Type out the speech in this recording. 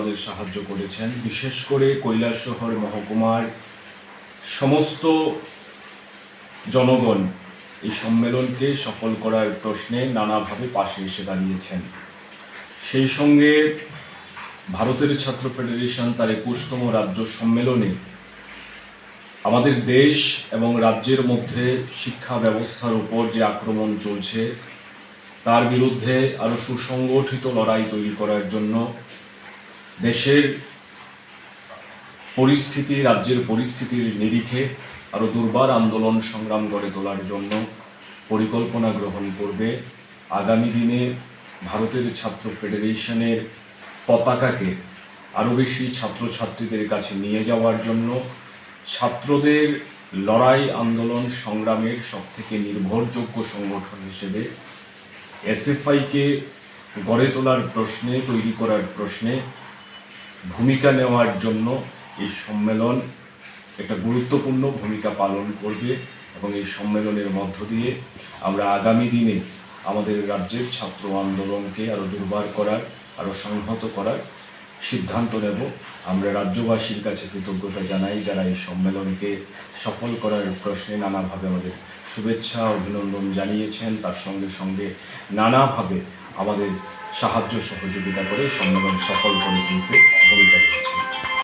আমাদের সাহায্য করেছেন। বিশেষ করে কৈলাসহর মহকুমার সমস্ত জনগণ এই সম্মেলনকে সফল করার প্রশ্নে নানাভাবে পাশে এসে দাঁড়িয়েছেন। সেই সঙ্গে ভারতের ছাত্র ফেডারেশন তার 21তম রাজ্য সম্মেলনে আমাদের দেশ এবং রাজ্যের মধ্যে শিক্ষা ব্যবস্থার উপর যে আক্রমণ চলছে তার বিরুদ্ধে আরও সুসংগঠিত লড়াই তৈরি করার জন্য দেশের পরিস্থিতি, রাজ্যের পরিস্থিতির নিরিখে আরও দুর্বার আন্দোলন সংগ্রাম গড়ে তোলার জন্য পরিকল্পনা গ্রহণ করবে। আগামী দিনে ভারতের ছাত্র ফেডারেশনের পতাকাকে আরও বেশি ছাত্রছাত্রীদের কাছে নিয়ে যাওয়ার জন্য ছাত্রদের লড়াই আন্দোলন সংগ্রামের সবথেকে নির্ভরযোগ্য সংগঠন হিসেবে এসএফআইকে গড়ে তোলার প্রশ্নে, তৈরি করার প্রশ্নে ভূমিকা নেওয়ার জন্য এই সম্মেলন একটা গুরুত্বপূর্ণ ভূমিকা পালন করবে এবং এই সম্মেলনের মধ্য দিয়ে আমরা আগামী দিনে আমাদের রাজ্যের ছাত্র আন্দোলনকে আরও দুর্বার করার, আরও সংহত করার সিদ্ধান্ত নেব। আমরা রাজ্যবাসীর কাছে কৃতজ্ঞতা জানাই যারা এই সম্মেলনকে সফল করার প্রশ্নে নানাভাবে আমাদের শুভেচ্ছা অভিনন্দন জানিয়েছেন, তার সঙ্গে সঙ্গে নানাভাবে আমাদের সাহায্য সহযোগিতা করে সম্মেলন সফল করে তুলতে ভূমিকা রেখেছেন।